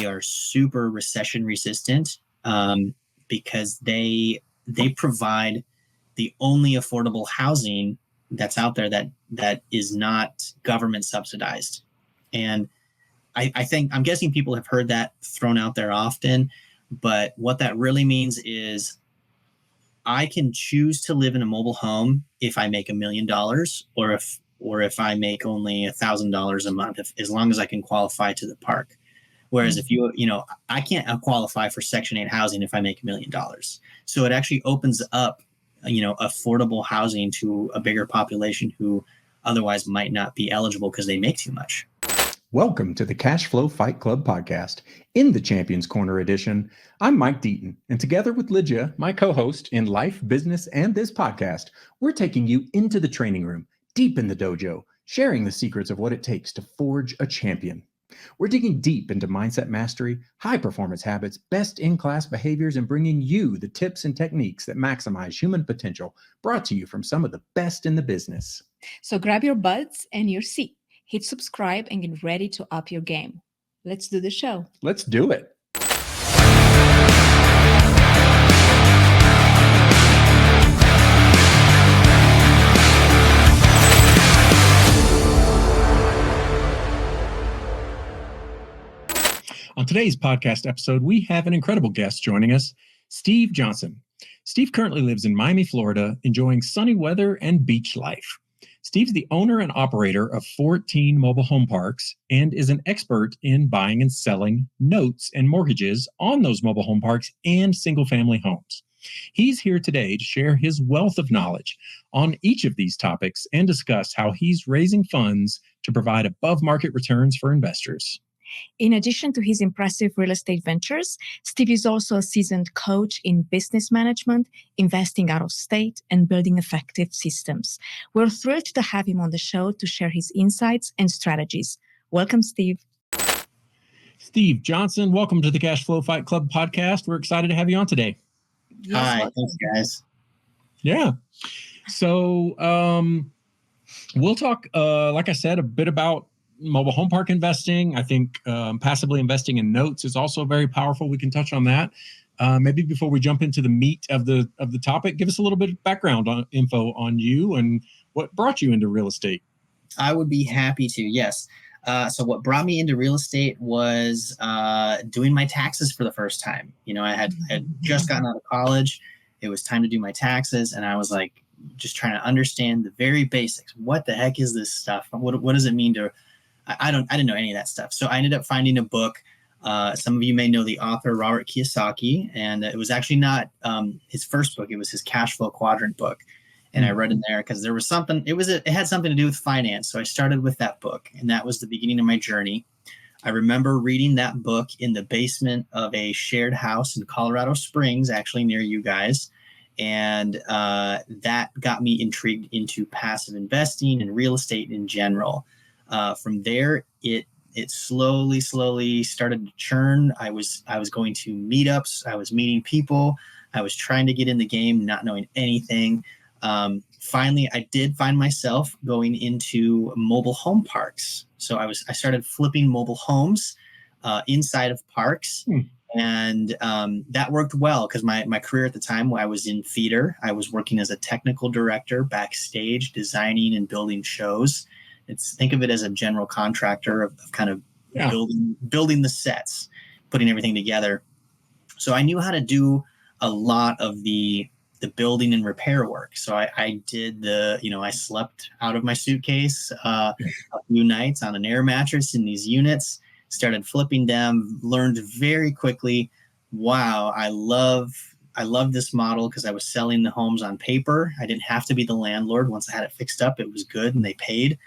they are super recession resistant, because they provide the only affordable housing that's out there that is not government subsidized. And I'm guessing people have heard that thrown out there often, but what that really means is I can choose to live in a mobile home if I make $1 million, or if I make only $1,000 a month, as long as I can qualify to the park. Whereas if I can't qualify for Section 8 housing if I make $1 million. So it actually opens up, affordable housing to a bigger population who otherwise might not be eligible because they make too much. Welcome to the Cashflow Fight Club podcast. In the Champions Corner edition, I'm Mike Deaton, and together with Lydia, my co-host in life, business, and this podcast, we're taking you into the training room, deep in the dojo, sharing the secrets of what it takes to forge a champion. We're digging deep into mindset mastery, high-performance habits, best-in-class behaviors, and bringing you the tips and techniques that maximize human potential, brought to you from some of the best in the business. So grab your buds and your seat. Hit subscribe and get ready to up your game. Let's do the show. Let's do it. On today's podcast episode, we have an incredible guest joining us, Steve Johnson. Steve currently lives in Miami, Florida, enjoying sunny weather and beach life. Steve's the owner and operator of 14 mobile home parks and is an expert in buying and selling notes and mortgages on those mobile home parks and single-family homes. He's here today to share his wealth of knowledge on each of these topics and discuss how he's raising funds to provide above-market returns for investors. In addition to his impressive real estate ventures, Steve is also a seasoned coach in business management, investing out of state, and building effective systems. We're thrilled to have him on the show to share his insights and strategies. Welcome, Steve. Steve Johnson, welcome to the Cashflow Fight Club podcast. We're excited to have you on today. Yes, hi, thanks, guys. Yeah. So we'll talk, like I said, a bit about mobile home park investing. I think passively investing in notes is also very powerful. We can touch on that. Maybe before we jump into the meat of the topic, give us a little bit of background info on you and what brought you into real estate. I would be happy to, yes. So what brought me into real estate was doing my taxes for the first time. I had just gotten out of college. It was time to do my taxes, and I was like, just trying to understand the very basics. What the heck is this stuff? What does it mean to? I didn't know any of that stuff. So I ended up finding a book. Some of you may know the author, Robert Kiyosaki, and it was actually not his first book. It was his cash flow quadrant book. And I read in there because there was something, it had something to do with finance. So I started with that book, and that was the beginning of my journey. I remember reading that book in the basement of a shared house in Colorado Springs, actually near you guys. And that got me intrigued into passive investing and real estate in general. From there, it slowly started to churn. I was going to meetups. I was meeting people. I was trying to get in the game, not knowing anything. Finally, I did find myself going into mobile home parks. So I started flipping mobile homes inside of parks. And that worked well because my career at the time, I was in theater. I was working as a technical director backstage, designing and building shows. Think of it as a general contractor of kind of building the sets, putting everything together. So I knew how to do a lot of the building and repair work. So I did I slept out of my suitcase a few nights on an air mattress in these units, started flipping them, learned very quickly, wow, I love this model because I was selling the homes on paper. I didn't have to be the landlord. Once I had it fixed up, it was good and they paid.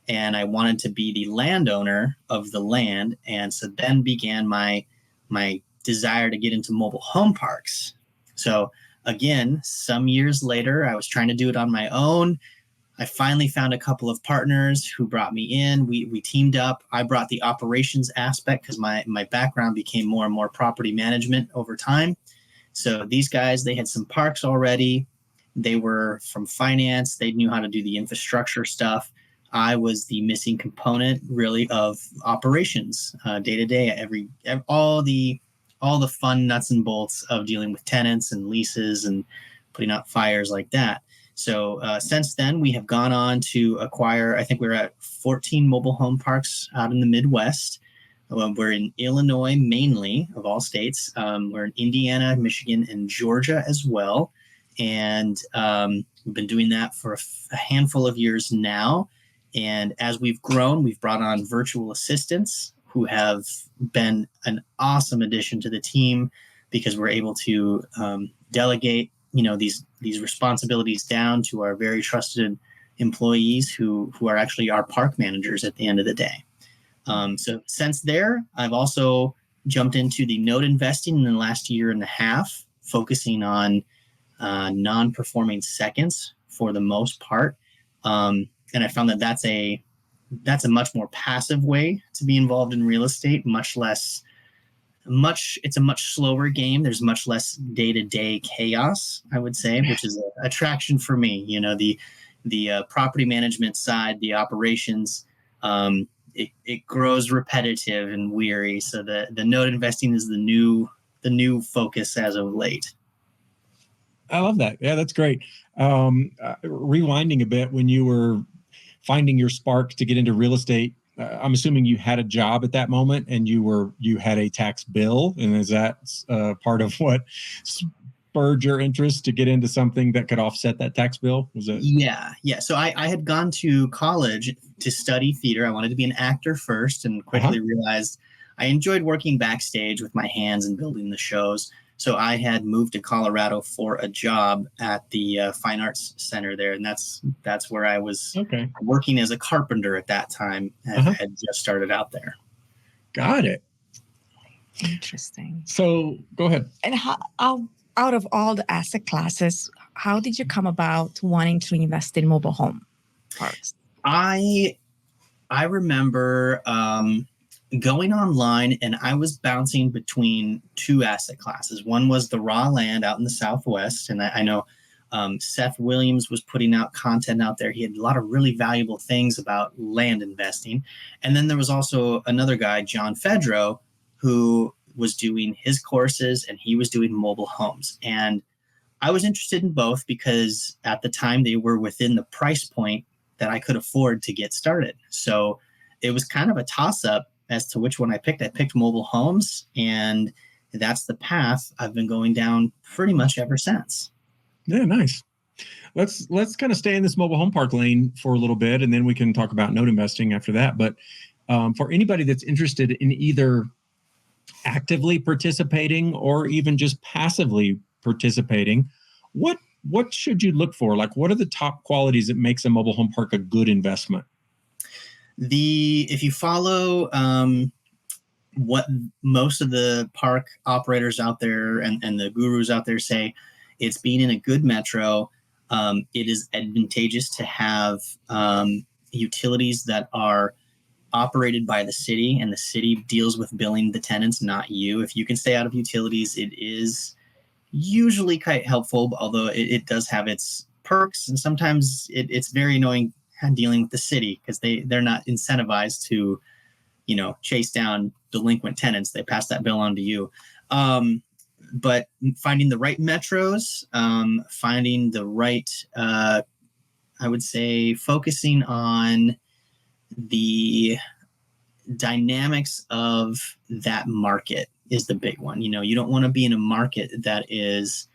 And I wanted to be the landowner of the land. And so then began my desire to get into mobile home parks. So again, some years later, I was trying to do it on my own. I finally found a couple of partners who brought me in. We teamed up. I brought the operations aspect because my background became more and more property management over time. So these guys, they had some parks already. They were from finance. They knew how to do the infrastructure stuff. I was the missing component really of operations day to day, all the fun nuts and bolts of dealing with tenants and leases and putting out fires like that. So since then, we have gone on to acquire, I think we're at 14 mobile home parks out in the Midwest. We're in Illinois, mainly, of all states. We're in Indiana, Michigan, and Georgia as well. And we've been doing that for a handful of years now. And as we've grown, we've brought on virtual assistants who have been an awesome addition to the team because we're able to delegate, these responsibilities down to our very trusted employees who are actually our park managers at the end of the day. So since there, I've also jumped into the note investing in the last year and a half, focusing on non-performing seconds for the most part. And I found that that's a much more passive way to be involved in real estate, it's a much slower game. There's much less day-to-day chaos, I would say, which is an attraction for me. The property management side, the operations, it grows repetitive and weary. So the note investing is the new focus as of late. I love that. Yeah, that's great. Rewinding a bit, when you were finding your spark to get into real estate, I'm assuming you had a job at that moment and you had a tax bill. And is that part of what spurred your interest to get into something that could offset that tax bill? Was it? Yeah. So I had gone to college to study theater. I wanted to be an actor first and quickly realized I enjoyed working backstage with my hands and building the shows. So I had moved to Colorado for a job at the Fine Arts Center there. And that's where I was working as a carpenter at that time. I had just started out there. Got it. Interesting. So go ahead. And how, out of all the asset classes, how did you come about wanting to invest in mobile home parks? I remember going online, and I was bouncing between two asset classes. One was the raw land out in the Southwest. And I know Seth Williams was putting out content out there. He had a lot of really valuable things about land investing. And then there was also another guy, John Fedro, who was doing his courses, and he was doing mobile homes. And I was interested in both because at the time they were within the price point that I could afford to get started. So it was kind of a toss-up as to which one I picked. I picked mobile homes, and that's the path I've been going down pretty much ever since. Yeah, nice. Let's kind of stay in this mobile home park lane for a little bit, and then we can talk about note investing after that. But for anybody that's interested in either actively participating or even just passively participating, what should you look for? Like, what are the top qualities that makes a mobile home park a good investment? If you follow what most of the park operators out there and the gurus out there say, it's being in a good metro. It is advantageous to have utilities that are operated by the city, and the city deals with billing the tenants, not you. If you can stay out of utilities, it is usually quite helpful, although it does have its perks, and sometimes it's very annoying dealing with the city because they're not incentivized to, chase down delinquent tenants. They pass that bill on to you. But finding the right metros, finding the right, I would say, focusing on the dynamics of that market is the big one. You don't want to be in a market that is,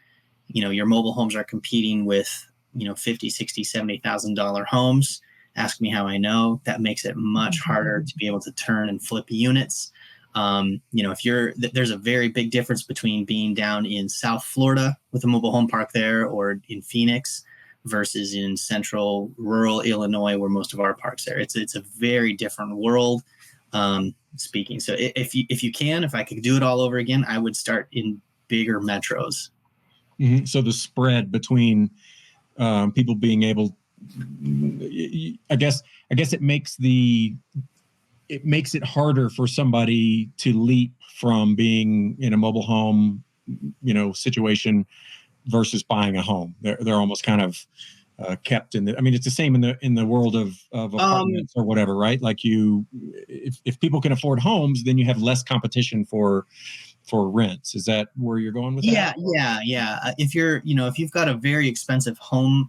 your mobile homes are competing with, $50,000, $60,000, $70,000 homes. Ask me how I know. That makes it much harder to be able to turn and flip units. There's a very big difference between being down in South Florida with a mobile home park there, or in Phoenix, versus in central rural Illinois, where most of our parks are. It's a very different world, speaking. So if I could do it all over again, I would start in bigger metros. Mm-hmm. So the spread between people being able, I guess it makes it harder for somebody to leap from being in a mobile home, situation versus buying a home. They're almost kind of kept in the. I mean, it's the same in the world of apartments or whatever, right? Like if people can afford homes, then you have less competition for rents. Is that where you're going with that? Yeah. If you've got a very expensive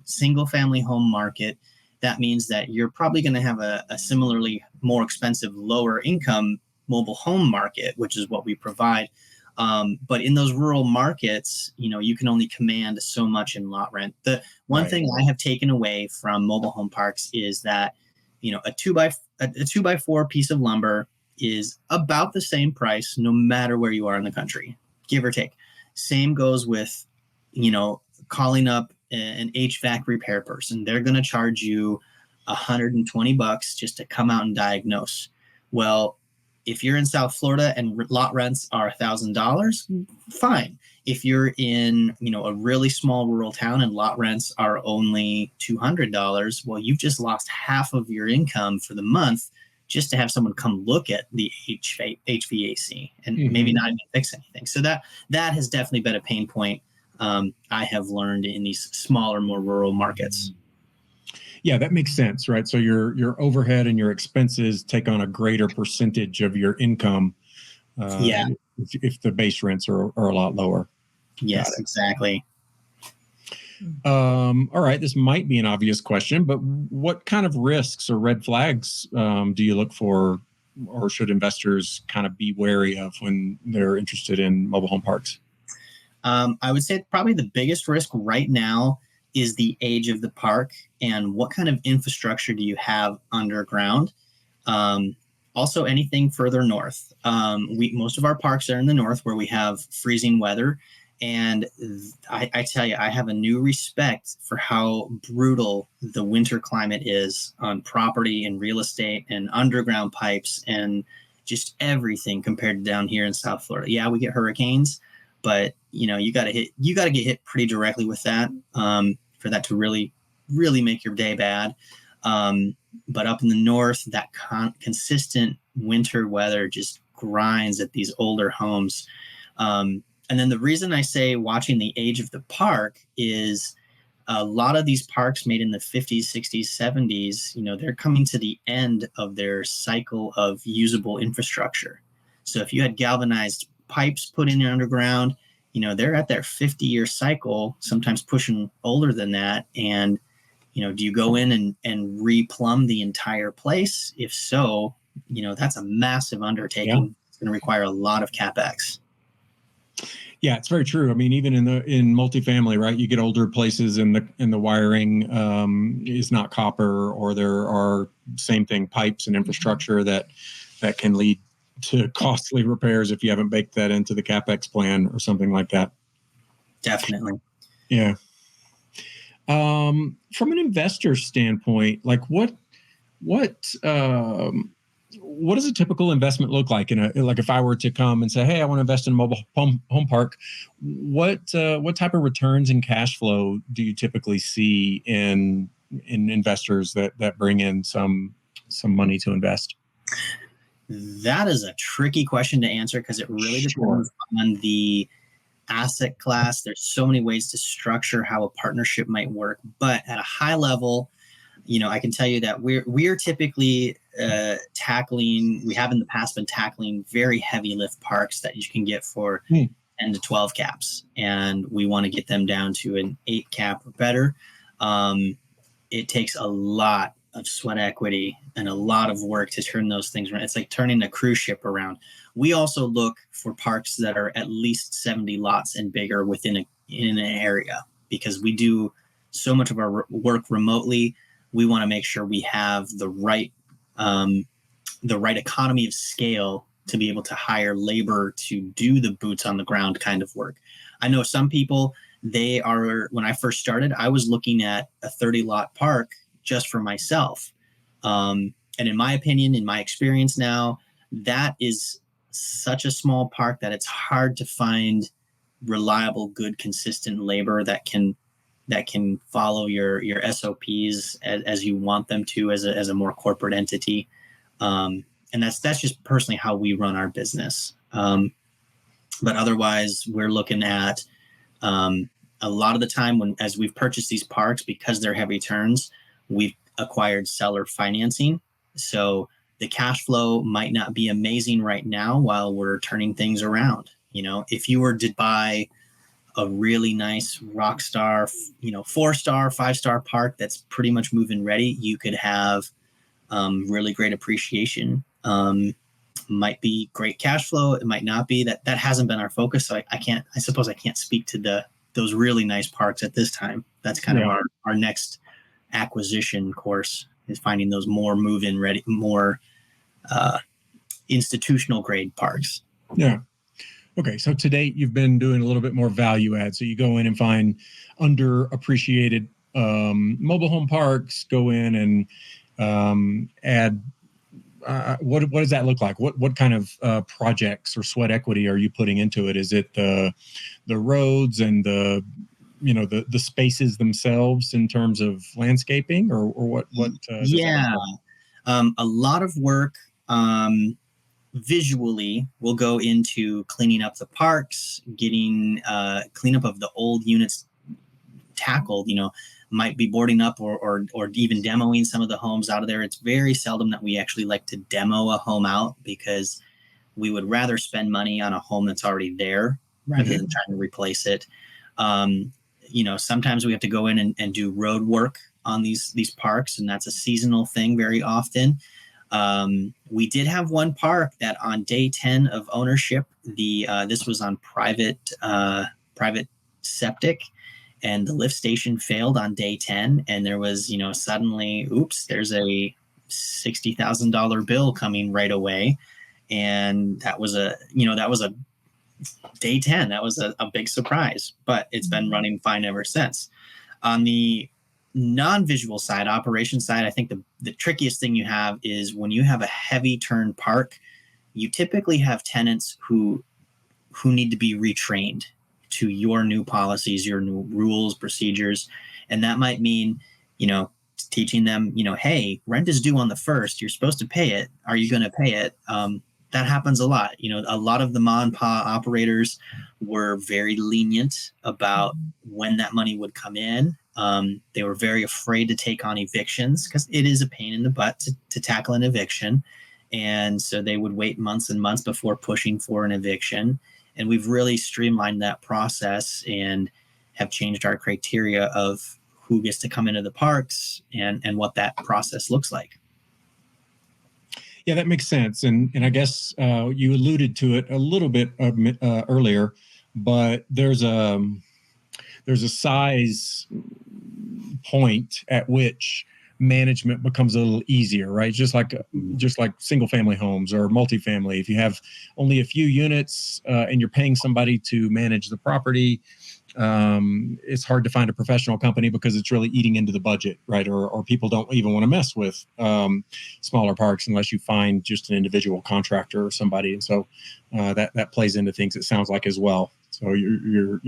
single family home market, that means that you're probably going to have a similarly more expensive, lower income mobile home market, which is what we provide. But in those rural markets, you can only command so much in lot rent. The one thing I have taken away from mobile home parks is that, a 2x4 piece of lumber is about the same price no matter where you are in the country, give or take. Same goes with, calling up an HVAC repair person. They're going to charge you $120 just to come out and diagnose. Well, if you're in South Florida and lot rents are $1,000, fine. If you're in, a really small rural town and lot rents are only $200, well, you've just lost half of your income for the month just to have someone come look at the HVAC and maybe not even fix anything. So that has definitely been a pain point I have learned in these smaller, more rural markets. Yeah, that makes sense, right? So your overhead and your expenses take on a greater percentage of your income if the base rents are a lot lower. Yes, exactly. All right, this might be an obvious question, but what kind of risks or red flags do you look for, or should investors kind of be wary of when they're interested in mobile home parks? I would say probably the biggest risk right now is the age of the park and what kind of infrastructure do you have underground. Also, anything further north. Most of our parks are in the north where we have freezing weather. And I tell you, I have a new respect for how brutal the winter climate is on property and real estate and underground pipes and just everything compared to down here in South Florida. Yeah, we get hurricanes, but you got to get hit pretty directly with that for that to really, really make your day bad. But up in the north, that consistent winter weather just grinds at these older homes. And then the reason I say watching the age of the park is a lot of these parks made in the 50s, 60s, 70s, they're coming to the end of their cycle of usable infrastructure. So if you had galvanized pipes put in underground, they're at their 50-year cycle, sometimes pushing older than that. And, do you go in and replumb the entire place? If so, that's a massive undertaking. Yeah. It's going to require a lot of CapEx. Yeah, it's very true. I mean, even in multifamily, right? You get older places and the wiring is not copper, or there are same thing pipes and infrastructure that can lead to costly repairs if you haven't baked that into the CapEx plan or something like that. Definitely. Yeah. From an investor standpoint, like what does a typical investment look like? Like if I were to come and say, hey, I want to invest in a mobile home park, what type of returns and cash flow do you typically see in investors that bring in some money to invest? That is a tricky question to answer because it really depends on the asset class. There's so many ways to structure how a partnership might work. But at a high level, I can tell you that we're typically we have in the past been tackling very heavy lift parks that you can get for 10 to 12 caps. And we want to get them down to an 8 cap or better. It takes a lot of sweat equity and a lot of work to turn those things around. It's like turning a cruise ship around. We also look for parks that are at least 70 lots and bigger in an area because we do so much of our work remotely. We want to make sure we have the right economy of scale to be able to hire labor to do the boots on the ground kind of work. I know some people, when I first started, I was looking at a 30 lot park just for myself. And in my opinion, in my experience now, that is such a small park that it's hard to find reliable, good, consistent labor that can follow your SOPs as you want them to as a more corporate entity. And that's just personally how we run our business. But otherwise, we're looking at a lot of the time as we've purchased these parks, because they're heavy turns, we've acquired seller financing. So the cash flow might not be amazing right now while we're turning things around. If you were to buy a really nice rock star, 4-star, 5-star park that's pretty much move-in ready, you could have really great appreciation. Might be great cash flow. It might not be. That hasn't been our focus. So I suppose I can't speak to those really nice parks at this time. That's kind of our next acquisition course, is finding those more move-in ready, more institutional grade parks. Yeah. Okay. So to date, you've been doing a little bit more value add. So you go in and find underappreciated mobile home parks, go in and add. What does that look like? What kind of projects or sweat equity are you putting into it? Is it the roads and the spaces themselves in terms of landscaping, or what? Yeah, a lot of work visually will go into cleaning up the parks, getting cleanup of the old units tackled. Might be boarding up or even demoing some of the homes out of there. It's very seldom that we actually like to demo a home out, because we would rather spend money on a home that's already there rather than trying to replace it. Sometimes we have to go in and do road work on these parks, and that's a seasonal thing very often. We did have one park that on day 10 of ownership, this was on private septic, and the lift station failed on day 10. And there was, suddenly, there's a $60,000 bill coming right away. And that was a day 10. That was a big surprise, but it's been running fine ever since. On the non-visual side, operation side, I think the trickiest thing you have is when you have a heavy turn park, you typically have tenants who need to be retrained to your new policies, your new rules, procedures. And that might mean, teaching them, hey, rent is due on the 1st. You're supposed to pay it. Are you going to pay it? That happens a lot. A lot of the mom and pop operators were very lenient about when that money would come in. They were very afraid to take on evictions, because it is a pain in the butt to tackle an eviction. And so they would wait months and months before pushing for an eviction. And we've really streamlined that process and have changed our criteria of who gets to come into the parks and what that process looks like. Yeah, that makes sense. And I guess you alluded to it a little bit earlier, but there's a size point at which management becomes a little easier, right? Just like single family homes or multifamily. If you have only a few units and you're paying somebody to manage the property, it's hard to find a professional company because it's really eating into the budget, right? Or people don't even want to mess with smaller parks unless you find just an individual contractor or somebody. And so that plays into things, it sounds like, as well. So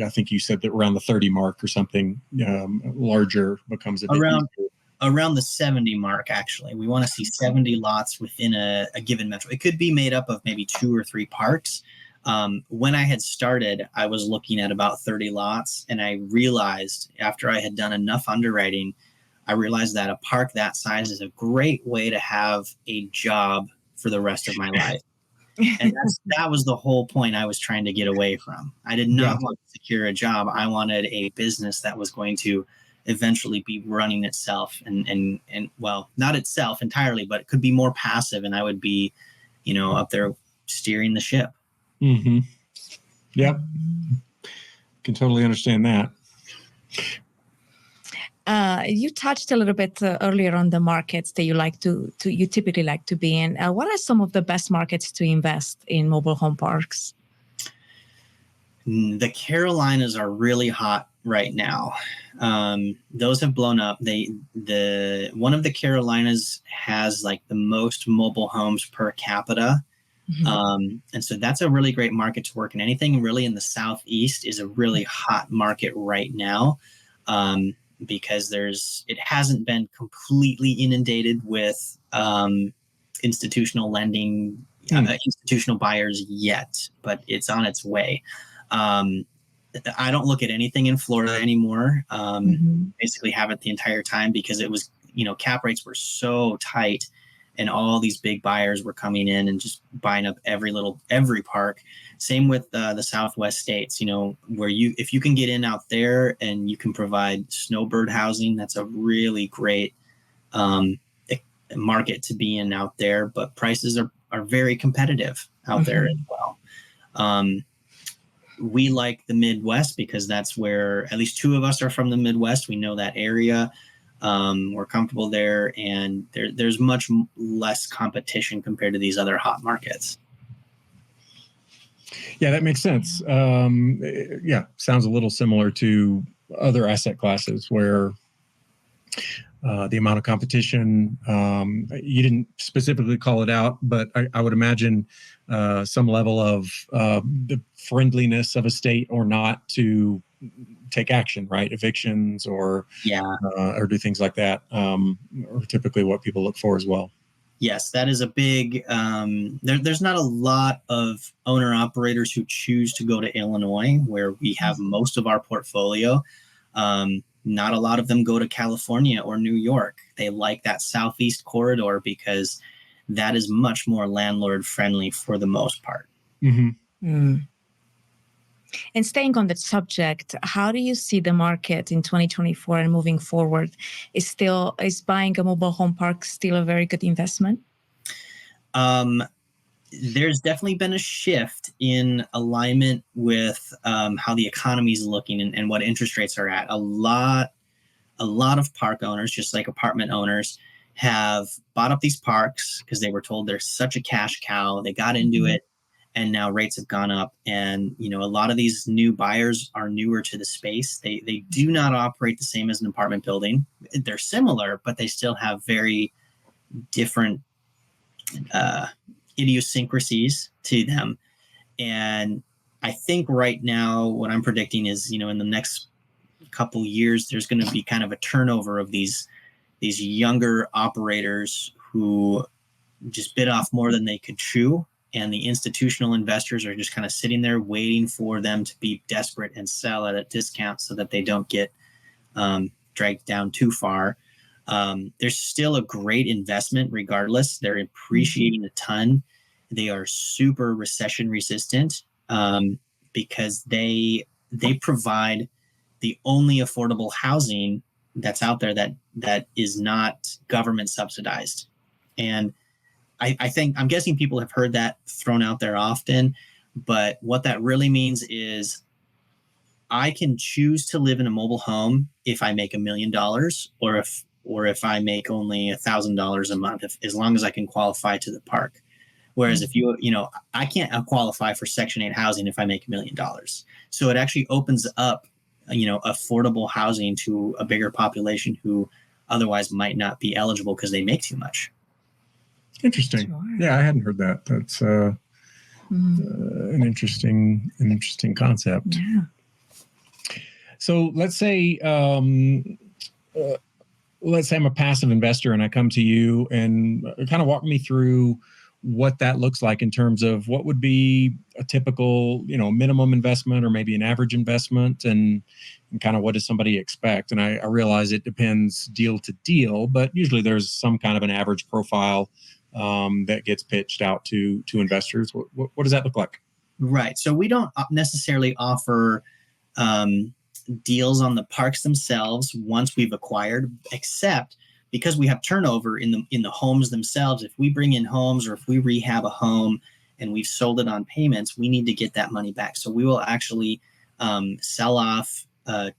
I think you said that around the 30 mark or something, larger becomes a bit easier. Around the 70 mark, actually. We want to see 70 lots within a given metro. It could be made up of maybe 2 or 3 parks. When I had started, I was looking at about 30 lots, and I realized after I had done enough underwriting, I realized that a park that size is a great way to have a job for the rest of my life. And that was the whole point I was trying to get away from. I did not want to secure a job. I wanted a business that was going to eventually be running itself and well, not itself entirely, but it could be more passive, and I would be, up there steering the ship. Mm-hmm. Yep. Can totally understand that. You touched a little bit earlier on the markets that you typically like to be in. What are some of the best markets to invest in mobile home parks? The Carolinas are really hot right now. Those have blown up. One of the Carolinas has like the most mobile homes per capita. Mm-hmm. And so that's a really great market to work in. Anything really in the Southeast is a really hot market right now. Because it hasn't been completely inundated with institutional lending, institutional buyers yet, but it's on its way. I don't look at anything in Florida anymore. Basically have it the entire time because it was, cap rates were so tight and all these big buyers were coming in and just buying up every park. Same with the Southwest states, where if you can get in out there and you can provide snowbird housing, that's a really great market to be in out there, but prices are very competitive out there as well. We like the Midwest because that's where at least two of us are from the Midwest. We know that area. We're comfortable there, and there's much less competition compared to these other hot markets. Yeah, that makes sense. Sounds a little similar to other asset classes where the amount of competition, you didn't specifically call it out, but I would imagine some level of the friendliness of a state or not to take action, right? Evictions or do things like that are typically what people look for as well. Yes, that is a big, there's not a lot of owner operators who choose to go to Illinois, where we have most of our portfolio. Not a lot of them go to California or New York. They like that Southeast corridor because that is much more landlord friendly for the most part. And staying on that subject, how do you see the market in 2024 and moving forward? Is buying a mobile home park still a very good investment? There's definitely been a shift in alignment with how the economy is looking and what interest rates are at. A lot of park owners, just like apartment owners, have bought up these parks because they were told they're such a cash cow. They got into it, and now rates have gone up. And a lot of these new buyers are newer to the space. They do not operate the same as an apartment building. They're similar, but they still have very different idiosyncrasies to them. And I think right now what I'm predicting is, in the next couple years, there's going to be kind of a turnover of these younger operators who just bit off more than they could chew. And the institutional investors are just kind of sitting there waiting for them to be desperate and sell at a discount so that they don't get dragged down too far. There's still a great investment regardless. They're appreciating a ton. They are super recession resistant because they provide the only affordable housing that's out there that is not government subsidized. And I'm guessing people have heard that thrown out there often, but what that really means is I can choose to live in a mobile home if I make $1 million or if I make only $1,000 a month, as long as I can qualify to the park. Whereas if I can't qualify for Section 8 housing if I make $1 million. So it actually opens up, affordable housing to a bigger population who otherwise might not be eligible because they make too much. Interesting. Sure. Yeah, I hadn't heard that. That's an interesting concept. Yeah. So let's say I'm a passive investor and I come to you and kind of walk me through what that looks like in terms of what would be a typical, minimum investment or maybe an average investment and kind of what does somebody expect? And I realize it depends deal to deal, but usually there's some kind of an average profile that gets pitched out to investors. What does that look like? Right. So we don't necessarily offer deals on the parks themselves once we've acquired, except because we have turnover in the homes themselves. If we bring in homes or if we rehab a home and we've sold it on payments, we need to get that money back. So we will actually sell off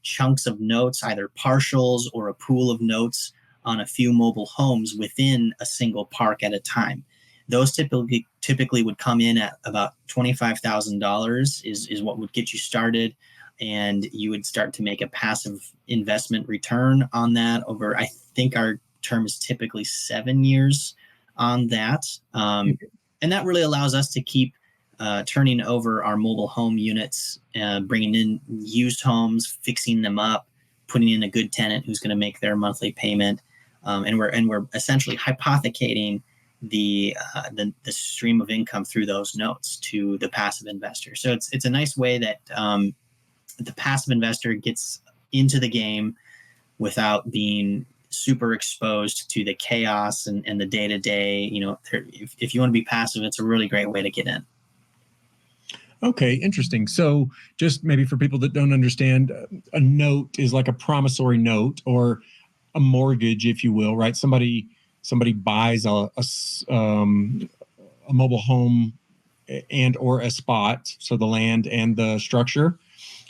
chunks of notes, either partials or a pool of notes on a few mobile homes within a single park at a time. Those typically would come in at about $25,000 is what would get you started. And you would start to make a passive investment return on that over, I think our term is typically 7 years on that. And that really allows us to keep turning over our mobile home units, bringing in used homes, fixing them up, putting in a good tenant who's going to make their monthly payment. And we're essentially hypothecating the stream of income through those notes to the passive investor. So it's a nice way that the passive investor gets into the game without being super exposed to the chaos and the day-to-day. If you want to be passive, it's a really great way to get in. Okay, interesting. So just maybe for people that don't understand, a note is like a promissory note or a mortgage, if you will, right? Somebody buys a mobile home and or a spot, so the land and the structure,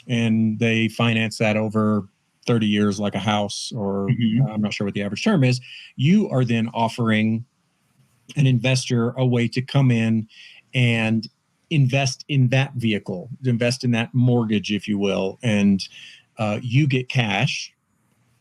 and they finance that over 30 years like a house, or I'm not sure what the average term is. You are then offering an investor a way to come in and invest in that vehicle, invest in that mortgage, if you will, and you get cash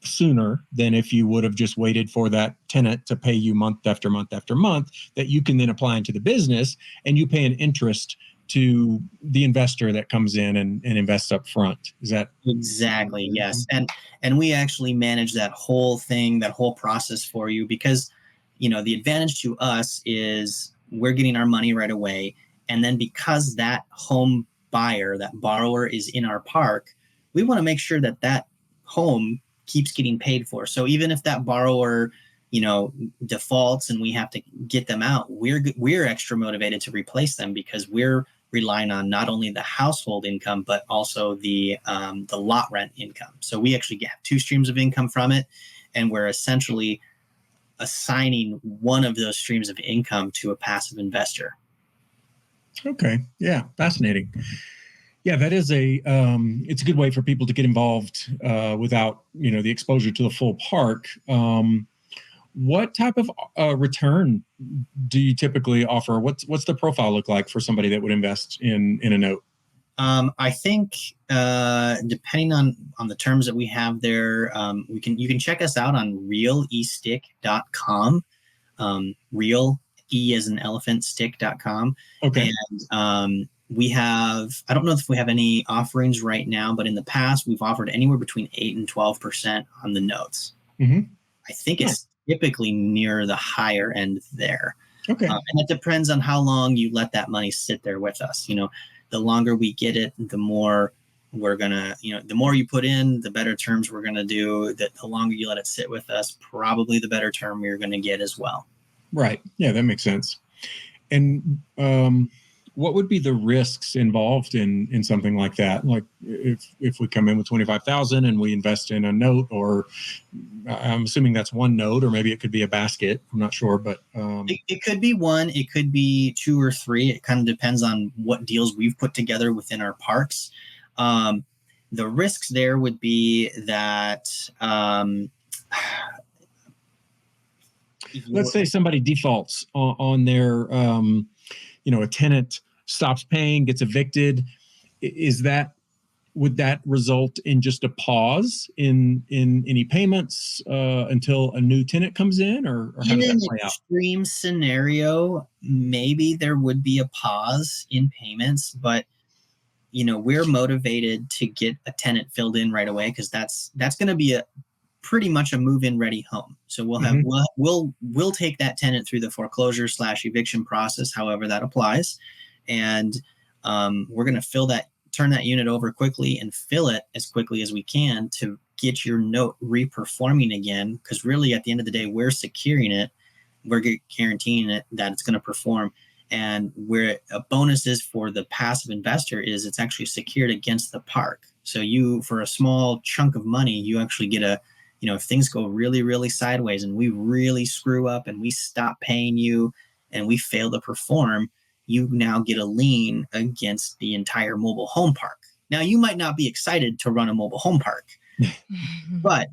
sooner than if you would have just waited for that tenant to pay you month after month after month, that you can then apply into the business, and you pay an interest to the investor that comes in and invests up front. Is that exactly? Yes. And we actually manage that whole thing, that whole process for you, because the advantage to us is we're getting our money right away. And then because that home buyer, that borrower is in our park, we want to make sure that that home keeps getting paid for. So even if that borrower, defaults and we have to get them out, we're extra motivated to replace them, because we're relying on not only the household income, but also the lot rent income. So we actually have two streams of income from it, and we're essentially assigning one of those streams of income to a passive investor. Okay. Yeah. Fascinating. Yeah, that is it's a good way for people to get involved without, the exposure to the full park. What type of return do you typically offer? What's the profile look like for somebody that would invest in a note? I think depending on the terms that we have there, you can check us out on realestick.com. Real E as an elephant, stick.com. Okay. And we have, I don't know if we have any offerings right now, but in the past we've offered anywhere between 8 and 12% on the notes. I think it's typically near the higher end there. Okay. And it depends on how long you let that money sit there with us. The longer we get it, the more we're going to, the more you put in, the better terms we're going to do. The longer you let it sit with us, probably the better term you're going to get as well. Right. Yeah, that makes sense. And what would be the risks involved in something like that? Like if we come in with $25,000 and we invest in a note, or I'm assuming that's one note, or maybe it could be a basket. I'm not sure, but it could be one, it could be 2 or 3. It kind of depends on what deals we've put together within our parks. The risks there would be that let's say somebody defaults on their, a tenant stops paying, gets evicted. Would that result in just a pause in any payments until a new tenant comes in, or how does that play out? In an extreme scenario, maybe there would be a pause in payments, but we're motivated to get a tenant filled in right away, because that's going to be pretty much a move-in ready home. So we'll have we'll take that tenant through the foreclosure / eviction process, however that applies, and we're going to turn that unit over quickly and fill it as quickly as we can to get your note reperforming again. Because really, at the end of the day, we're securing it, we're guaranteeing it that it's going to perform, and where a bonus is for the passive investor is it's actually secured against the park. So you, for a small chunk of money, you actually get if things go really, really sideways and we really screw up and we stop paying you and we fail to perform, you now get a lien against the entire mobile home park. Now, you might not be excited to run a mobile home park, but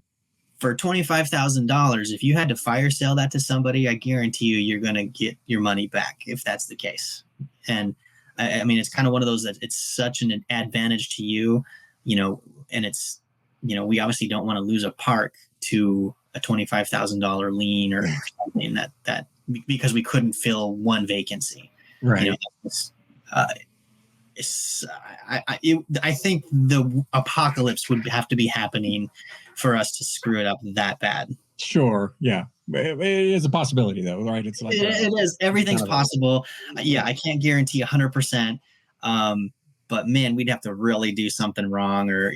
for $25,000, if you had to fire sale that to somebody, I guarantee you're going to get your money back if that's the case. And I mean, it's kind of one of those that it's such an advantage to you, and it's, we obviously don't want to lose a park to a $25,000 lien or something that because we couldn't fill one vacancy. Right. I think the apocalypse would have to be happening for us to screw it up that bad. Sure. Yeah. It is a possibility though, right? It's like it is. Everything's possible. Yeah. I can't guarantee 100%. But man, we'd have to really do something wrong or,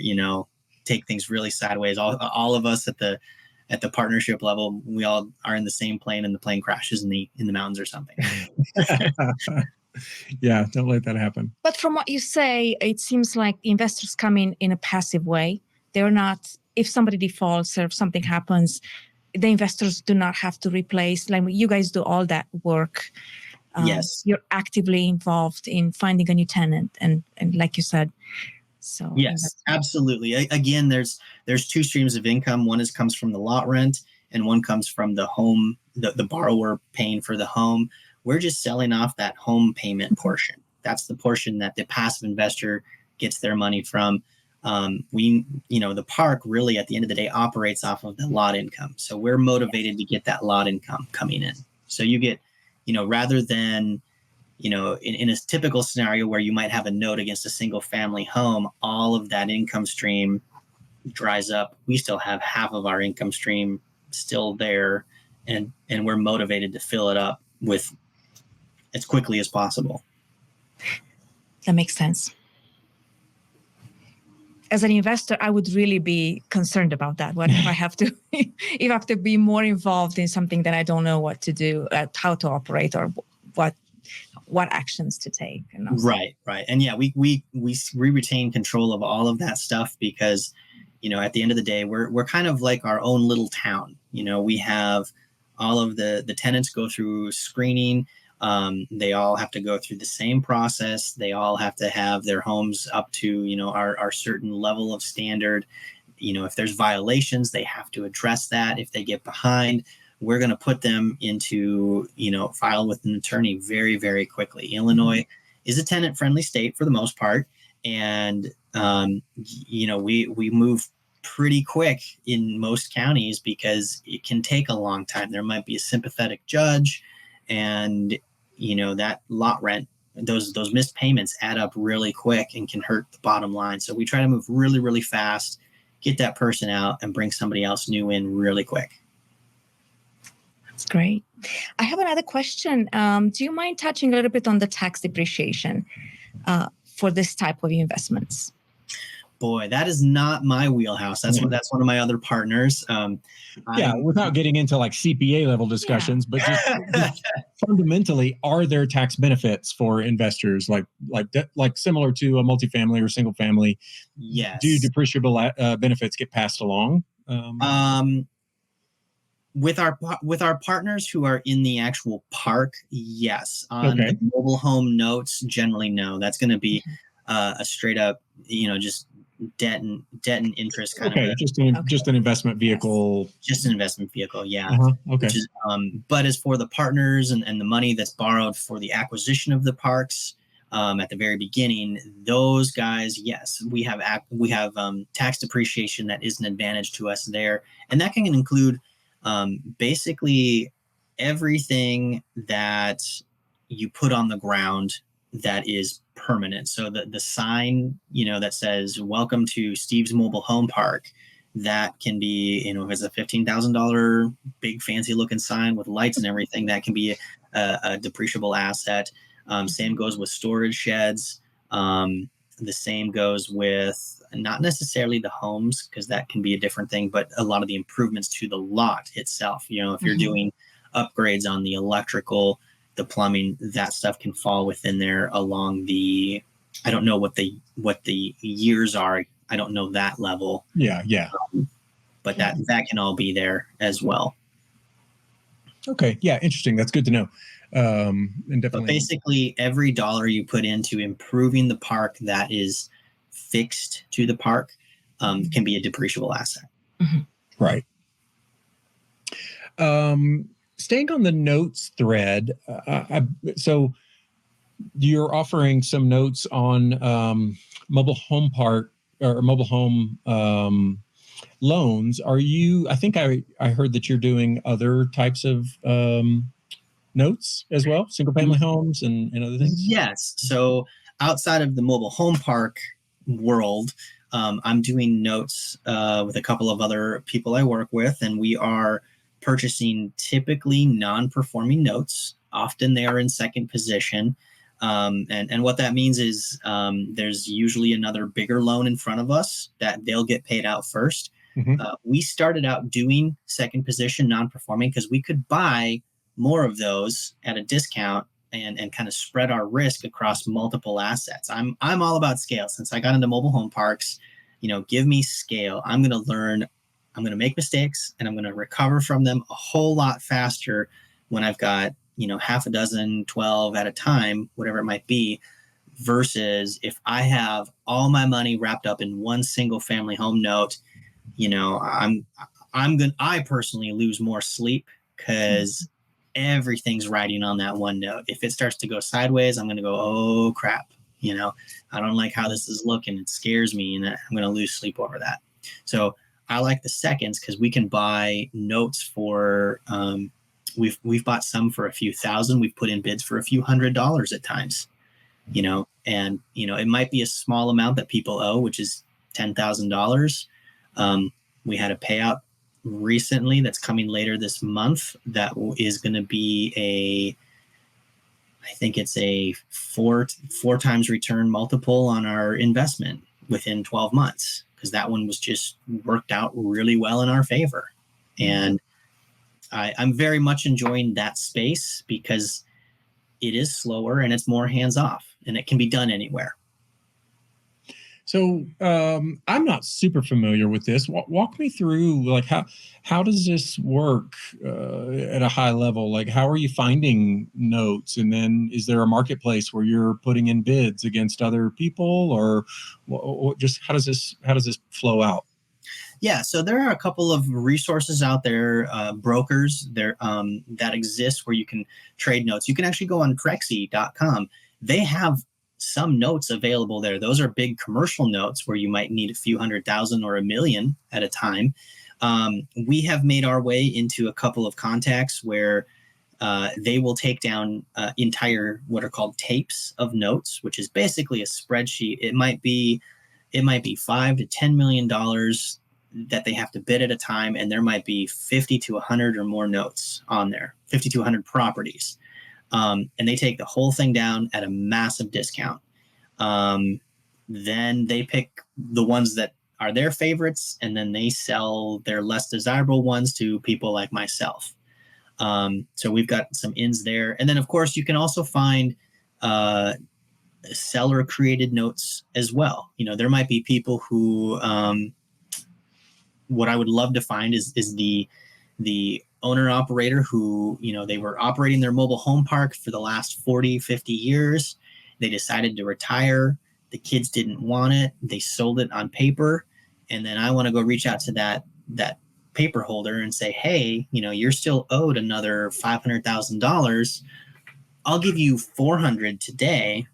take things really sideways. All of us at the partnership level, we all are in the same plane and the plane crashes in the mountains or something. Yeah, don't let that happen. But from what you say, it seems like investors come in a passive way. They're not, if somebody defaults or if something happens, the investors do not have to replace. Like you guys do all that work. Yes. You're actively involved in finding a new tenant. And like you said, so. Yes, absolutely. Again, there's two streams of income. One comes from the lot rent and one comes from the home, the borrower paying for the home. We're just selling off that home payment portion. That's the portion that the passive investor gets their money from. The park really at the end of the day operates off of the lot income. So we're motivated to get that lot income coming in. So you get, rather than, in a typical scenario where you might have a note against a single family home, all of that income stream dries up. We still have half of our income stream still there, and we're motivated to fill it up with as quickly as possible. That makes sense. As an investor, I would really be concerned about that. What if I have to, if I have to be more involved in something that I don't know what to do, how to operate, or what actions to take? Right. And yeah, we retain control of all of that stuff because, at the end of the day, we're kind of like our own little town. We have all of the tenants go through screening. They all have to go through the same process. They all have to have their homes up to, our certain level of standard. If there's violations, they have to address that. If they get behind, we're going to put them into, file with an attorney very, very quickly. Illinois is a tenant-friendly state for the most part. And, we move pretty quick in most counties because it can take a long time. There might be a sympathetic judge and, that lot rent, those missed payments add up really quick and can hurt the bottom line. So we try to move really, really fast, get that person out and bring somebody else new in really quick. That's great. I have another question. Do you mind touching a little bit on the tax depreciation for this type of investments? Boy, that is not my wheelhouse. That's one of my other partners. Without getting into like CPA level discussions, but just fundamentally, are there tax benefits for investors like similar to a multifamily or single family? Yes. Do depreciable benefits get passed along? With our partners who are in the actual park, yes. On the mobile home notes, generally no. That's going to be a straight up, just debt and interest kind of. Just an investment vehicle. Just an investment vehicle, yeah. Okay. Which is, but as for the partners and the money that's borrowed for the acquisition of the parks at the very beginning, those guys, yes, we have tax depreciation that is an advantage to us there, and that can include basically everything that you put on the ground that is permanent. So the sign, that says "Welcome to Steve's Mobile Home Park," that can be, it's a $15,000 big fancy looking sign with lights and everything. That can be a depreciable asset. Same goes with storage sheds. The same goes with not necessarily the homes, because that can be a different thing, but a lot of the improvements to the lot itself. If you're doing upgrades on the electrical, the plumbing, that stuff can fall within there along the, I don't know what the years are. I don't know that level. Yeah. But that can all be there as well. Okay. Yeah. Interesting. That's good to know. And definitely. But basically every dollar you put into improving the park that is fixed to the park can be a depreciable asset. Right. Staying on the notes thread, so you're offering some notes on mobile home park or mobile home loans. Are you? I think I heard that you're doing other types of notes as well, single family homes and other things. Yes. So outside of the mobile home park world, I'm doing notes with a couple of other people I work with, and we are purchasing typically non-performing notes. Often they are in second position. And what that means is there's usually another bigger loan in front of us that they'll get paid out first. Mm-hmm. We started out doing second position non-performing because we could buy more of those at a discount and kind of spread our risk across multiple assets. I'm all about scale. Since I got into mobile home parks, give me scale. I'm going to learn, I'm going to make mistakes, and I'm going to recover from them a whole lot faster when I've got, half a dozen, 12 at a time, whatever it might be, versus if I have all my money wrapped up in one single family home note, I personally lose more sleep because everything's riding on that one note. If it starts to go sideways, I'm going to go, oh crap. I don't like how this is looking. It scares me, and I'm going to lose sleep over that. So I like the seconds because we can buy notes for, we've bought some for a few thousand. We've put in bids for a few $100s at times, and, it might be a small amount that people owe, which is $10,000. We had a payout recently that's coming later this month that is going to be I think it's a four times return multiple on our investment within 12 months, because that one was just worked out really well in our favor. And I'm very much enjoying that space because it is slower and it's more hands off, and it can be done anywhere. So I'm not super familiar with this. Walk me through, like, how does this work at a high level? Like, how are you finding notes? And then is there a marketplace where you're putting in bids against other people, or just how does this flow out? Yeah, so there are a couple of resources out there, brokers there that exist where you can trade notes. You can actually go on Crexy.com. They have some notes available there. Those are big commercial notes where you might need a few $100,000 or $1 million at a time. We have made our way into a couple of contacts where they will take down entire what are called tapes of notes, which is basically a spreadsheet. It might be $5 to $10 million that they have to bid at a time, and there might be 50 to 100 or more notes on there, 50 to 100 properties. And they take the whole thing down at a massive discount. Then they pick the ones that are their favorites, and then they sell their less desirable ones to people like myself. So we've got some ins there. And then, of course, you can also find seller created notes as well. There might be people who, what I would love to find is the owner operator who, they were operating their mobile home park for the last 40, 50 years. They decided to retire. The kids didn't want it. They sold it on paper. And then I want to go reach out to that paper holder and say, hey, you're still owed another $500,000. I'll give you $400 today,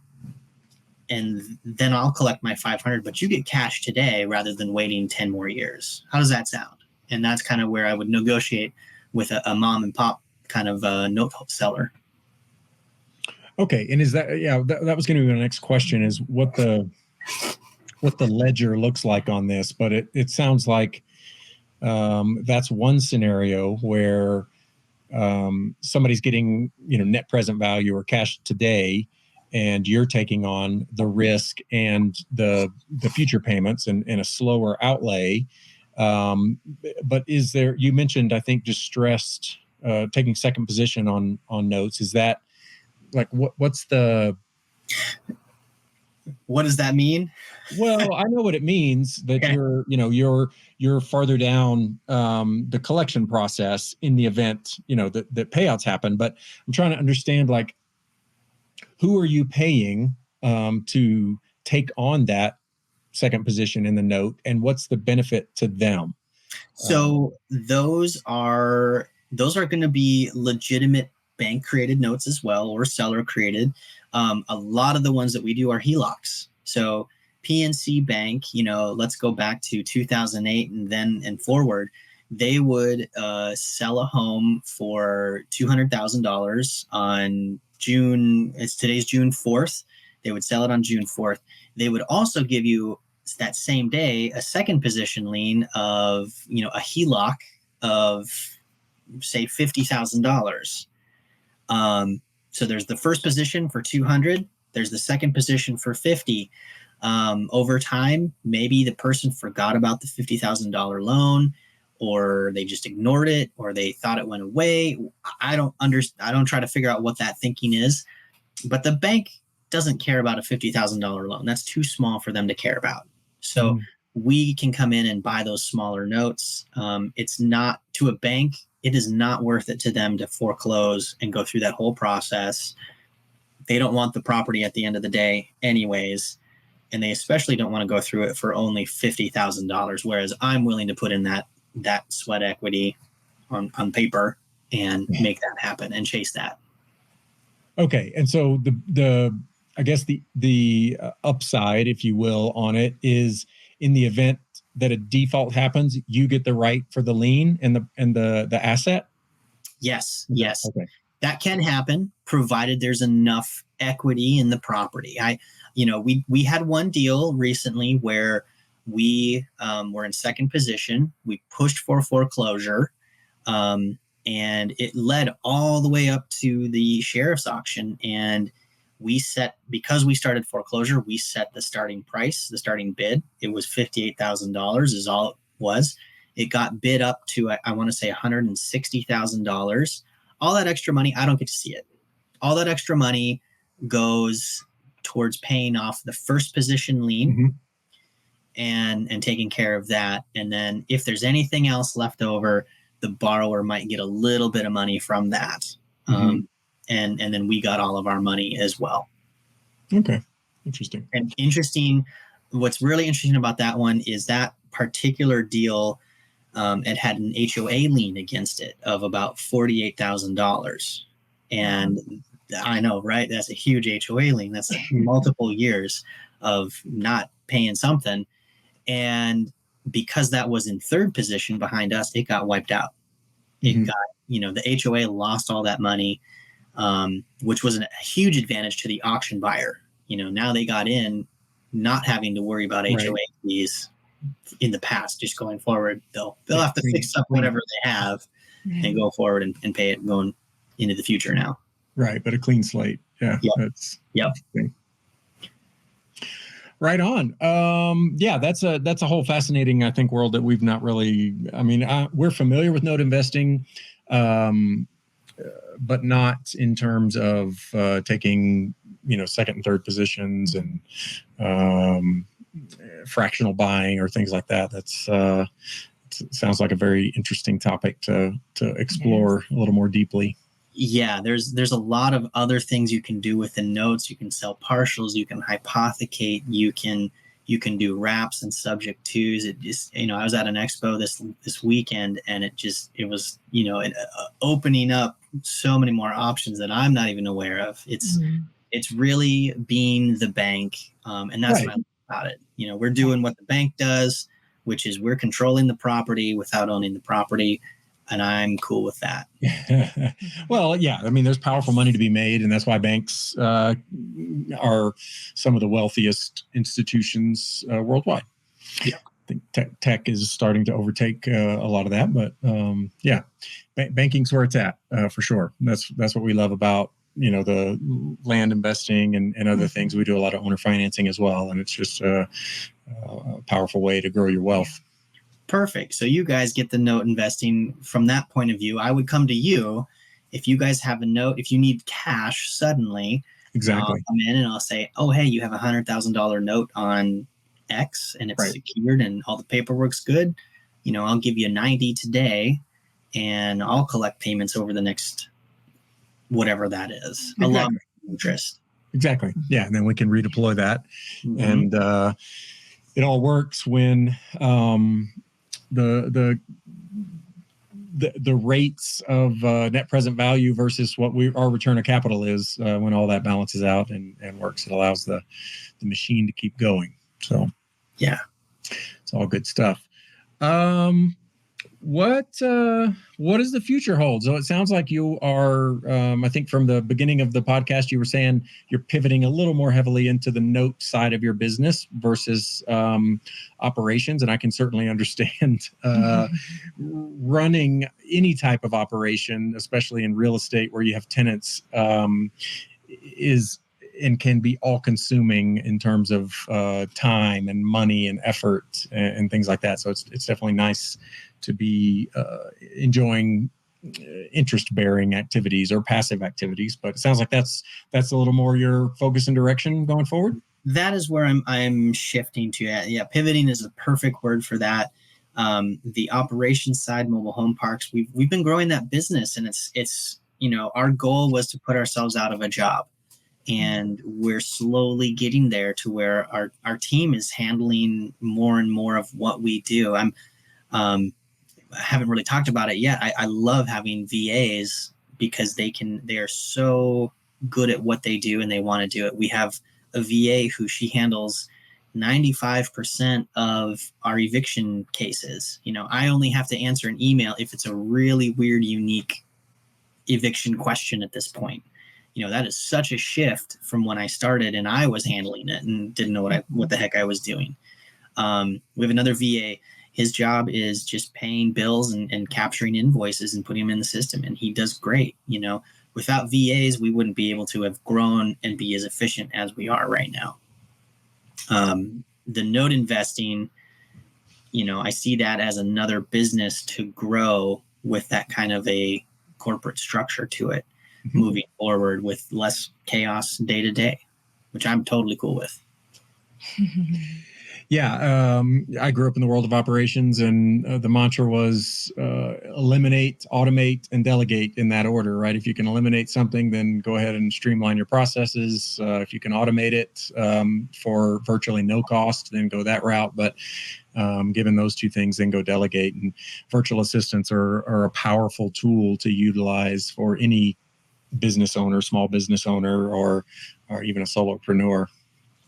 and then I'll collect my $500, but you get cash today rather than waiting 10 more years. How does that sound? And that's kind of where I would negotiate with a mom and pop kind of note seller. Okay. And is that, that was going to be my next question, is what the ledger looks like on this, but it sounds like that's one scenario where somebody's getting, net present value or cash today, and you're taking on the risk and the future payments and a slower outlay. But is there, you mentioned, I think, distressed, taking second position on notes. Is that like, what does that mean? Well, I know what it means, that okay. you're farther down the collection process in the event, that payouts happen. But I'm trying to understand, like, who are you paying to take on that second position in the note, and what's the benefit to them? So those are going to be legitimate bank created notes as well, or seller created. A lot of the ones that we do are HELOCs. So PNC Bank, let's go back to 2008 and forward. They would sell a home for $200,000 on today's June 4th. They would sell it on June 4th. They would also give you that same day a second position lien of, a HELOC of, say, $50,000. So there's the first position for $200, There's the second position for 50. Over time, maybe the person forgot about the $50,000 loan, or they just ignored it, or they thought it went away. I don't try to figure out what that thinking is, but the bank doesn't care about a $50,000 loan. That's too small for them to care about. So we can come in and buy those smaller notes. It's not, to a bank, it is not worth it to them to foreclose and go through that whole process. They don't want the property at the end of the day anyways. And they especially don't want to go through it for only $50,000. Whereas I'm willing to put in that sweat equity on paper and make that happen and chase that. Okay. And so the I guess the upside, if you will, on it is, in the event that a default happens, you get the right for the lien and the asset? Yes. Okay. That can happen, provided there's enough equity in the property. We had one deal recently where we were in second position. We pushed for foreclosure, and it led all the way up to the sheriff's auction. And because we started foreclosure, we set the starting price, the starting bid. It was $58,000 is all it was. It got bid up to, I want to say, $160,000. All that extra money, I don't get to see it. All that extra money goes towards paying off the first position lien and taking care of that. And then if there's anything else left over, the borrower might get a little bit of money from that. And then we got all of our money as well. Okay. Interesting. And what's really interesting about that one is that particular deal, it had an HOA lien against it of about $48,000. And I know, right? That's a huge HOA lien. That's multiple years of not paying something. And because that was in third position behind us, it got wiped out. It got, the HOA lost all that money, which was a huge advantage to the auction buyer. Now they got in not having to worry about HOA fees in the past. Just going forward, they'll have to fix up whatever they have and go forward and pay it going into the future now. Right. But a clean slate. Yeah. Yep. Right on. That's a whole fascinating, I think, world that we've not really, we're familiar with note investing, but not in terms of taking, second and third positions and fractional buying or things like that. That's it sounds like a very interesting topic to explore a little more deeply. Yeah, there's a lot of other things you can do with the notes. You can sell partials, you can hypothecate, you can do wraps and subject twos. It just, I was at an expo this weekend, and it was opening up so many more options that I'm not even aware of. It's really being the bank, and that's what I love about it. We're doing what the bank does, which is we're controlling the property without owning the property. And I'm cool with that. Well, yeah. There's powerful money to be made, and that's why banks are some of the wealthiest institutions worldwide. Yeah, I think tech is starting to overtake a lot of that, but banking's where it's at for sure. That's what we love about the land investing and other things. We do a lot of owner financing as well, and it's just a powerful way to grow your wealth. Perfect. So you guys get the note investing from that point of view. I would come to you if you guys have a note, if you need cash suddenly. Exactly. I'll come in and I'll say, oh, hey, you have $100,000 note on X and it's secured and all the paperwork's good. I'll give you 90 today and I'll collect payments over the next whatever that is. A lot of interest. Exactly. Yeah. And then we can redeploy that. And it all works when the rates of net present value versus what our return of capital is when all that balances out and works. It allows the machine to keep going. So yeah, it's all good stuff. What does the future hold? So it sounds like you are, I think from the beginning of the podcast, you were saying you're pivoting a little more heavily into the note side of your business versus operations. And I can certainly understand running any type of operation, especially in real estate where you have tenants, and can be all consuming in terms of time and money and effort and things like that. So it's definitely nice to be enjoying interest bearing activities or passive activities. But it sounds like that's a little more your focus and direction going forward. That is where I'm shifting to. Yeah, pivoting is the perfect word for that. The operations side, mobile home parks, we've been growing that business, and it's our goal was to put ourselves out of a job, and we're slowly getting there to where our team is handling more and more of what we do. I haven't really talked about it yet. I love having VAs because they are so good at what they do and they want to do it. We have a VA who she handles 95% of our eviction cases. I only have to answer an email if it's a really weird, unique eviction question at this point. That is such a shift from when I started and I was handling it and didn't know what the heck I was doing. We have another VA. His job is just paying bills and capturing invoices and putting them in the system. And he does great. Without VAs, we wouldn't be able to have grown and be as efficient as we are right now. The note investing, I see that as another business to grow with that kind of a corporate structure to it, moving forward with less chaos day to day, which I'm totally cool with. Yeah, I grew up in the world of operations, and the mantra was eliminate, automate, and delegate in that order, right? If you can eliminate something, then go ahead and streamline your processes. If you can automate it for virtually no cost, then go that route. But given those two things, then go delegate. And virtual assistants are a powerful tool to utilize for any business owner, small business owner, or even a solopreneur.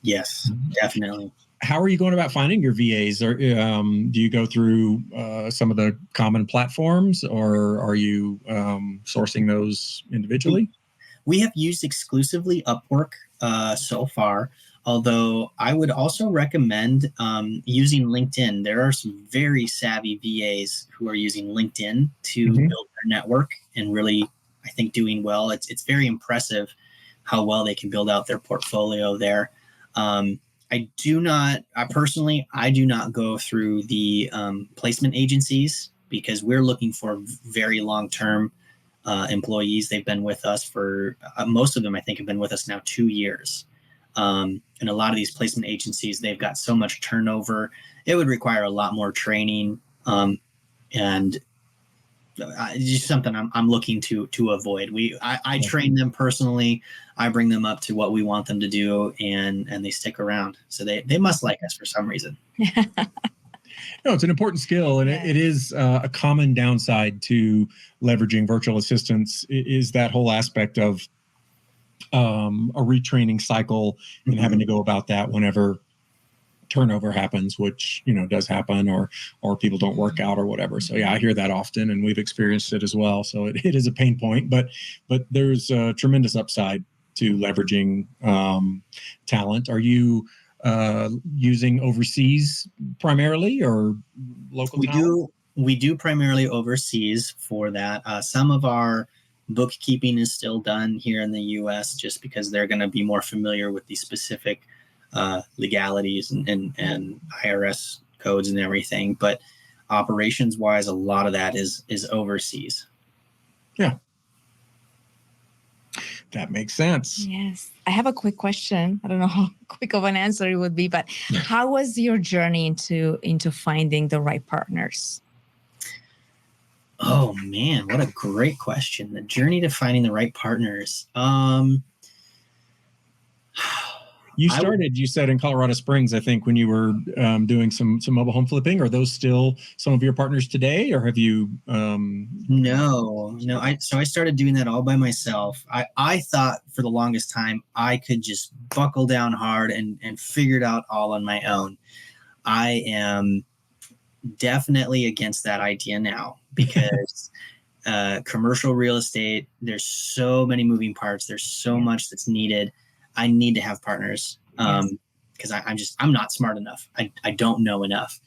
Yes, definitely. How are you going about finding your VAs? Or do you go through some of the common platforms, or are you sourcing those individually? We have used exclusively Upwork so far, although I would also recommend using LinkedIn. There are some very savvy VAs who are using LinkedIn to build their network and really, I think, doing well. It's very impressive how well they can build out their portfolio there. I do not go through the placement agencies because we're looking for very long-term employees. They've been with us for most of them, I think, have been with us now 2 years. And a lot of these placement agencies, they've got so much turnover. It would require a lot more training, and it's just something I'm looking to avoid. I train them personally. I bring them up to what we want them to do, and they stick around. So they must like us for some reason. No, it's an important skill, and it is a common downside to leveraging virtual assistants is that whole aspect of a retraining cycle and having to go about that whenever turnover happens, which does happen, or people don't work out or whatever. So yeah, I hear that often, and we've experienced it as well. So it is a pain point, but there's a tremendous upside to leveraging talent. Are you using overseas primarily or local? We do primarily overseas for that. Some of our bookkeeping is still done here in the U.S. just because they're going to be more familiar with the specific legalities and IRS codes and everything. But operations wise, a lot of that is overseas. Yeah. That makes sense. Yes. I have a quick question. I don't know how quick of an answer it would be, but how was your journey into finding the right partners? Oh man, what a great question. The journey to finding the right partners. You started, you said, in Colorado Springs, I think, when you were doing some mobile home flipping. Are those still some of your partners today, or have you? No. I started doing that all by myself. I thought for the longest time I could just buckle down hard and figure it out all on my own. I am definitely against that idea now because commercial real estate, there's so many moving parts. There's so much that's needed. I need to have partners because I'm not smart enough. I don't know enough.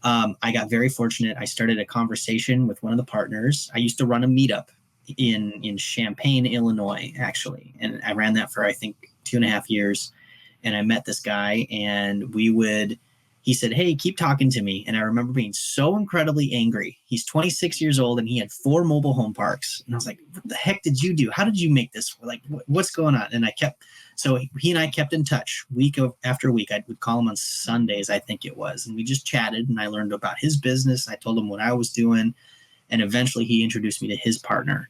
I got very fortunate. I started a conversation with one of the partners. I used to run a meetup in Champaign, Illinois, actually. And I ran that for, I think, 2.5 years. And I met this guy, and he said, "Hey, keep talking to me." And I remember being so incredibly angry. He's 26 years old and he had 4 mobile home parks. And I was like, "What the heck did you do? How did you make this? Like, what's going on?" And so he and I kept in touch week after week. I would call him on Sundays, I think it was. And we just chatted, and I learned about his business. I told him what I was doing. And eventually he introduced me to his partner.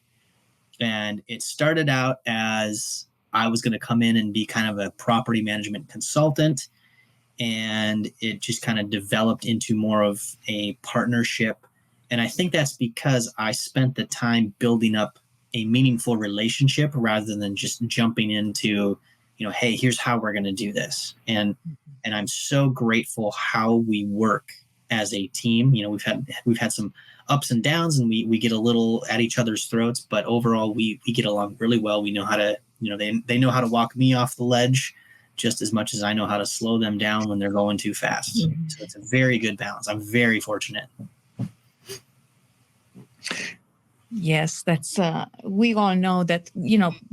And it started out as I was going to come in and be kind of a property management consultant. And it just kind of developed into more of a partnership. And I think that's because I spent the time building up a meaningful relationship rather than just jumping into, hey, here's how we're going to do this. And I'm so grateful how we work as a team. We've had some ups and downs, and we get a little at each other's throats, but overall we get along really well. We know how to, they know how to walk me off the ledge just as much as I know how to slow them down when they're going too fast. Mm-hmm. So it's a very good balance. I'm very fortunate. Yes, that's we all know that,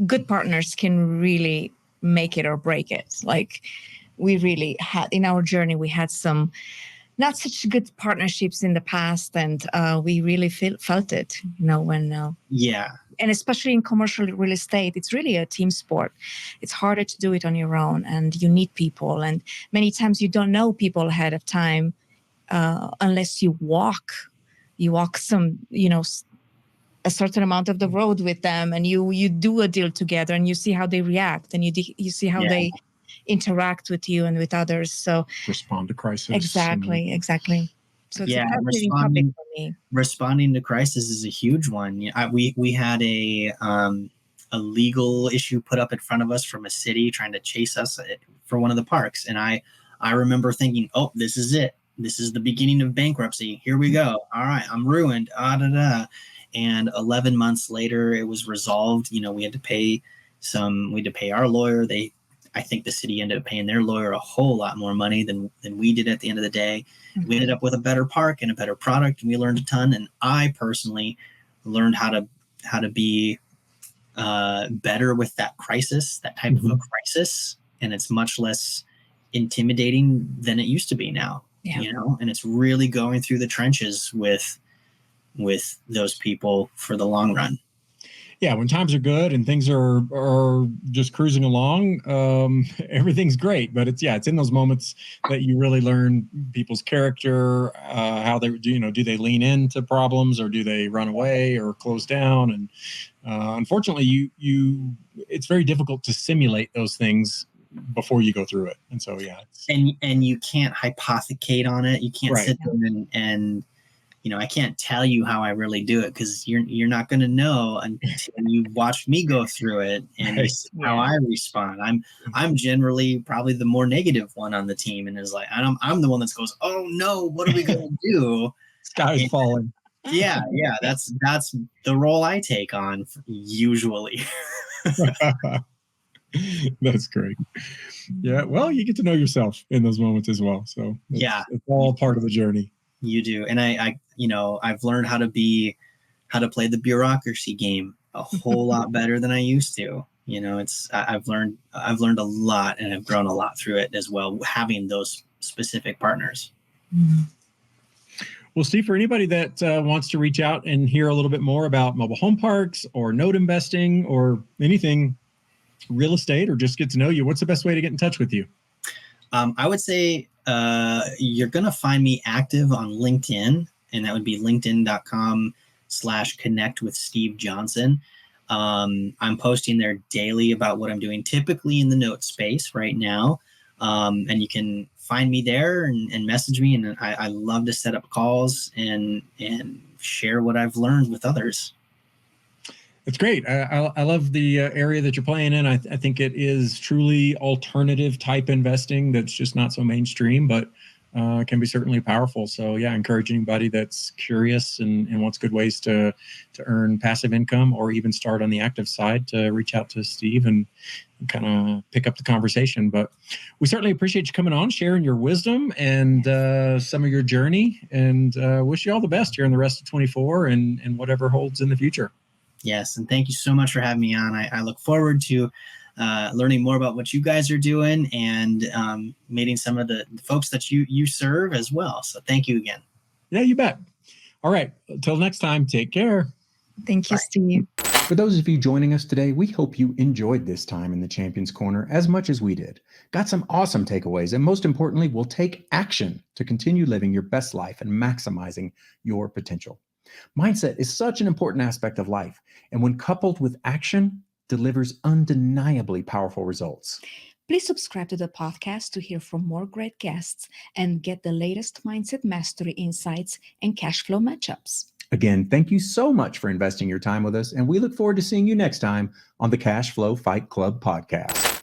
good partners can really make it or break it. Like, we really had in our journey, we had some not such good partnerships in the past, and we really felt it, when yeah. And especially in commercial real estate, it's really a team sport. It's harder to do it on your own, and you need people. And many times you don't know people ahead of time unless you walk some, a certain amount of the road with them, and you do a deal together, and you see how they react, and you see how they interact with you and with others. So respond to crisis. Exactly. So it's a fascinating topic for me. Responding to crisis is a huge one. We had a legal issue put up in front of us from a city trying to chase us for one of the parks. And I remember thinking, oh, this is it. This is the beginning of bankruptcy. Here we go. All right, I'm ruined. And 11 months later, it was resolved. We had to pay our lawyer. I think the city ended up paying their lawyer a whole lot more money than we did at the end of the day. Mm-hmm. We ended up with a better park and a better product, and we learned a ton. And I personally learned how to be better with that crisis, that type of a crisis. And it's much less intimidating than it used to be now, and it's really going through the trenches with those people for the long run. Yeah, when times are good and things are just cruising along, everything's great. But it's in those moments that you really learn people's character, how they do they lean into problems, or do they run away or close down? And unfortunately, it's very difficult to simulate those things before you go through it. And so and you can't hypothecate on it. You can't sit there and I can't tell you how I really do it, because you're not going to know until you watch me go through it and you see how I respond. I'm generally probably the more negative one on the team, and is like I'm the one that goes, oh no, what are we going to do? Sky's falling. Yeah, that's the role I take on usually. That's great. Yeah, well, you get to know yourself in those moments as well. So it's all part of the journey. You do. And I've learned how to play the bureaucracy game a whole lot better than I used to. I've learned a lot, and I've grown a lot through it as well, having those specific partners. Well, Steve, for anybody that wants to reach out and hear a little bit more about mobile home parks or note investing or anything real estate, or just get to know you, what's the best way to get in touch with you? I would say you're going to find me active on LinkedIn, and that would be linkedin.com/connect with Steve Johnson. I'm posting there daily about what I'm doing, typically in the note space right now. And you can find me there and message me. And I love to set up calls and share what I've learned with others. It's great. I love the area that you're playing in. I think it is truly alternative type investing that's just not so mainstream, but can be certainly powerful. So I encourage anybody that's curious and wants good ways to earn passive income, or even start on the active side, to reach out to Steve and kind of pick up the conversation. But we certainly appreciate you coming on, sharing your wisdom and some of your journey, and wish you all the best here in the rest of 24 and whatever holds in the future. Yes. And thank you so much for having me on. I look forward to learning more about what you guys are doing, and meeting some of the folks that you serve as well. So thank you again. Yeah, you bet. All right. Until next time, take care. Thank you, Bye. Steve. For those of you joining us today, we hope you enjoyed this time in the Champions Corner as much as we did. Got some awesome takeaways, and most importantly, will take action to continue living your best life and maximizing your potential. Mindset is such an important aspect of life, and when coupled with action, delivers undeniably powerful results. Please subscribe to the podcast to hear from more great guests and get the latest mindset mastery insights and cash flow matchups. Again, thank you so much for investing your time with us, and we look forward to seeing you next time on the Cash Flow Fight Club podcast.